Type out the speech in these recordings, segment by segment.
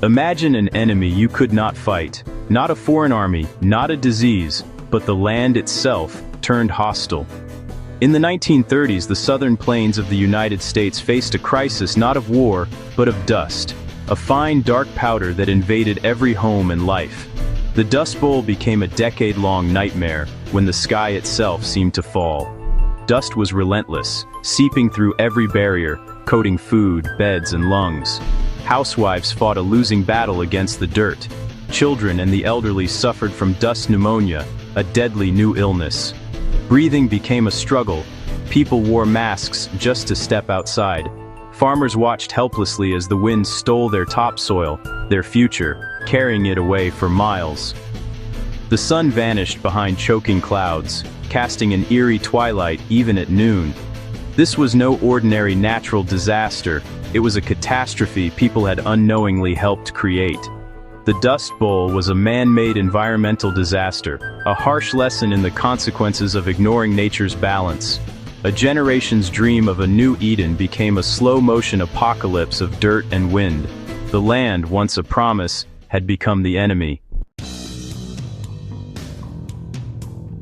Imagine an enemy you could not fight. Not a foreign army, not a disease, but the land itself turned hostile. In the 1930s, the southern plains of the United States faced a crisis not of war, but of dust. A fine, dark powder that invaded every home and life. The Dust Bowl became a decade-long nightmare when the sky itself seemed to fall. Dust was relentless, seeping through every barrier, coating food, beds, and lungs. Housewives fought a losing battle against the dirt. Children and the elderly suffered from dust pneumonia, a deadly new illness. Breathing became a struggle. People wore masks just to step outside. Farmers watched helplessly as the wind stole their topsoil, their future, carrying it away for miles. The sun vanished behind choking clouds, casting an eerie twilight even at noon. This was no ordinary natural disaster, it was a catastrophe people had unknowingly helped create. The Dust Bowl was a man-made environmental disaster, a harsh lesson in the consequences of ignoring nature's balance. A generation's dream of a new Eden became a slow-motion apocalypse of dirt and wind. The land, once a promise, had become the enemy.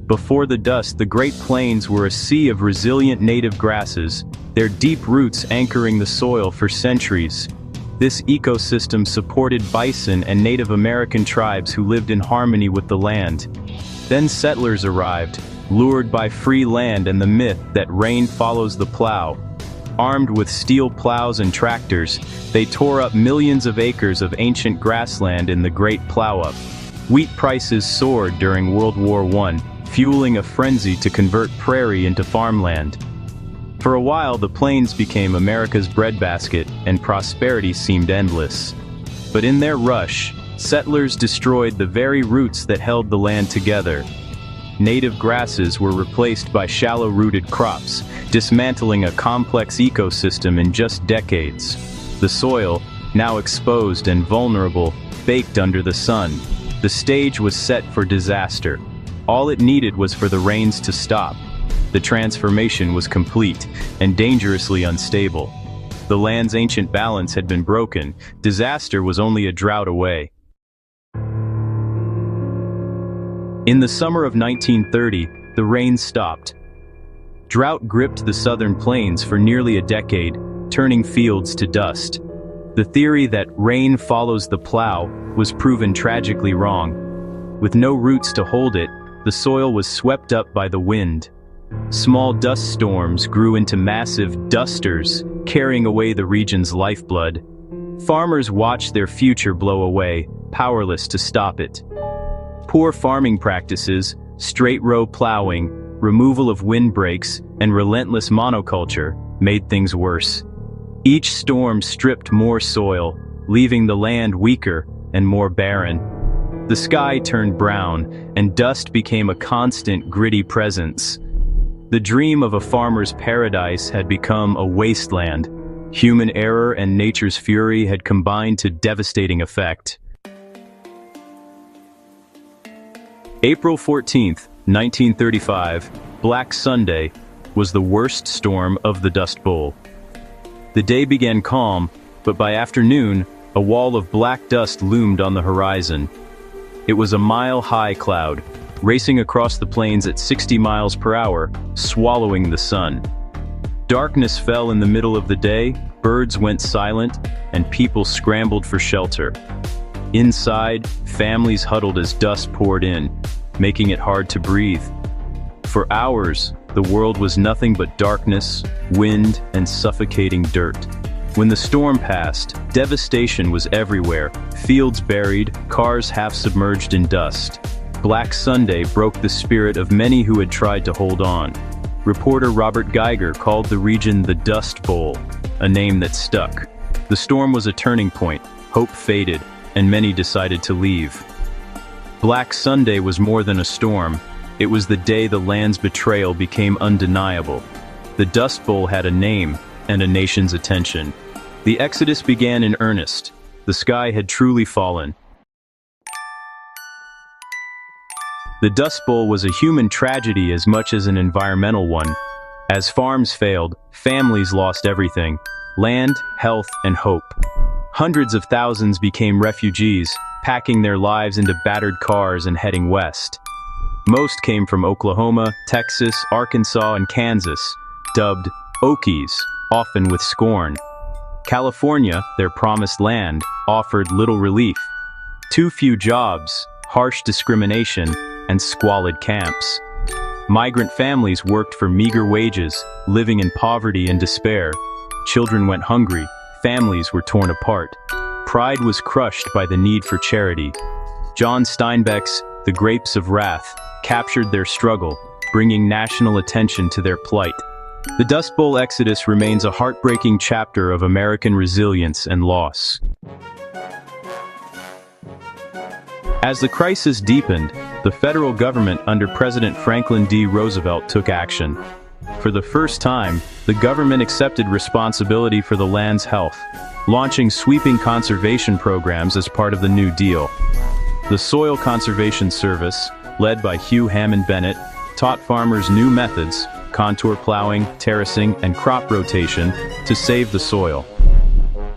Before the dust, the Great Plains were a sea of resilient native grasses, their deep roots anchoring the soil for centuries. This ecosystem supported bison and Native American tribes who lived in harmony with the land. Then settlers arrived, lured by free land and the myth that rain follows the plow. Armed with steel plows and tractors, they tore up millions of acres of ancient grassland in the Great Plow-Up. Wheat prices soared during World War I, fueling a frenzy to convert prairie into farmland. For a while, the plains became America's breadbasket, and prosperity seemed endless. But in their rush, settlers destroyed the very roots that held the land together. Native grasses were replaced by shallow-rooted crops, dismantling a complex ecosystem in just decades. The soil, now exposed and vulnerable, baked under the sun. The stage was set for disaster. All it needed was for the rains to stop. The transformation was complete and dangerously unstable. The land's ancient balance had been broken. Disaster was only a drought away. In the summer of 1930, the rain stopped. Drought gripped the southern plains for nearly a decade, turning fields to dust. The theory that rain follows the plow was proven tragically wrong. With no roots to hold it, the soil was swept up by the wind. Small dust storms grew into massive dusters, carrying away the region's lifeblood. Farmers watched their future blow away, powerless to stop it. Poor farming practices, straight-row plowing, removal of windbreaks, and relentless monoculture made things worse. Each storm stripped more soil, leaving the land weaker and more barren. The sky turned brown, and dust became a constant, gritty presence. The dream of a farmer's paradise had become a wasteland. Human error and nature's fury had combined to devastating effect. April 14, 1935, Black Sunday, was the worst storm of the Dust Bowl. The day began calm, but by afternoon, a wall of black dust loomed on the horizon. It was a mile-high cloud, racing across the plains at 60 miles per hour, swallowing the sun. Darkness fell in the middle of the day, birds went silent, and people scrambled for shelter. Inside, families huddled as dust poured in, making it hard to breathe. For hours, the world was nothing but darkness, wind, and suffocating dirt. When the storm passed, devastation was everywhere, fields buried, cars half submerged in dust. Black Sunday broke the spirit of many who had tried to hold on. Reporter Robert Geiger called the region the Dust Bowl, a name that stuck. The storm was a turning point, hope faded, and many decided to leave. Black Sunday was more than a storm. It was the day the land's betrayal became undeniable. The Dust Bowl had a name and a nation's attention. The exodus began in earnest. The sky had truly fallen. The Dust Bowl was a human tragedy as much as an environmental one. As farms failed, families lost everything: land, health, and hope. Hundreds of thousands became refugees, packing their lives into battered cars and heading west. Most came from Oklahoma, Texas, Arkansas, and Kansas, dubbed Okies, often with scorn. California, their promised land, offered little relief. Too few jobs, harsh discrimination, and squalid camps. Migrant families worked for meager wages, living in poverty and despair. Children went hungry, families were torn apart. Pride was crushed by the need for charity. John Steinbeck's The Grapes of Wrath captured their struggle, bringing national attention to their plight. The Dust Bowl exodus remains a heartbreaking chapter of American resilience and loss. As the crisis deepened, the federal government under President Franklin D. Roosevelt took action. For the first time, the government accepted responsibility for the land's health, launching sweeping conservation programs as part of the New Deal. The Soil Conservation Service, led by Hugh Hammond Bennett, taught farmers new methods, contour plowing, terracing, and crop rotation, to save the soil.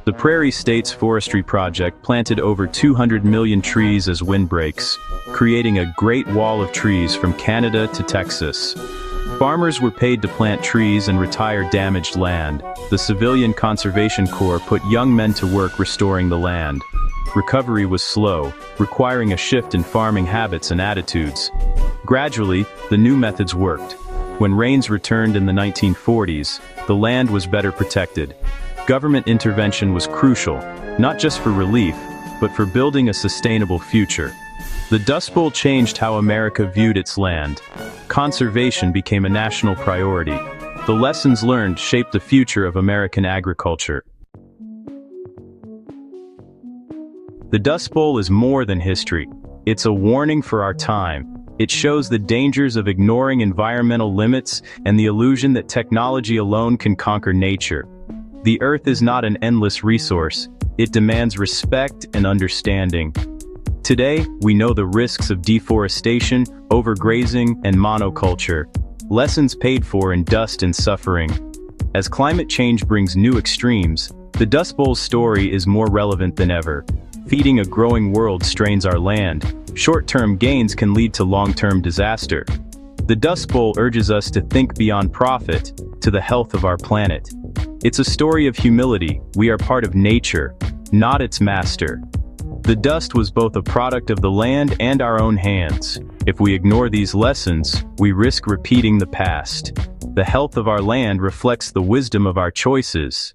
The Prairie States Forestry Project planted over 200 million trees as windbreaks, creating a great wall of trees from Canada to Texas. Farmers were paid to plant trees and retire damaged land. The Civilian Conservation Corps put young men to work restoring the land. Recovery was slow, requiring a shift in farming habits and attitudes. Gradually, the new methods worked. When rains returned in the 1940s, the land was better protected. Government intervention was crucial, not just for relief, but for building a sustainable future. The Dust Bowl changed how America viewed its land. Conservation became a national priority. The lessons learned shaped the future of American agriculture. The Dust Bowl is more than history. It's a warning for our time. It shows the dangers of ignoring environmental limits and the illusion that technology alone can conquer nature. The Earth is not an endless resource. It demands respect and understanding. Today, we know the risks of deforestation, overgrazing, and monoculture, lessons paid for in dust and suffering. As climate change brings new extremes, the Dust Bowl's story is more relevant than ever. Feeding a growing world strains our land. Short-term gains can lead to long-term disaster. The Dust Bowl urges us to think beyond profit, to the health of our planet. It's a story of humility. We are part of nature, not its master. The dust was both a product of the land and our own hands. If we ignore these lessons, we risk repeating the past. The health of our land reflects the wisdom of our choices.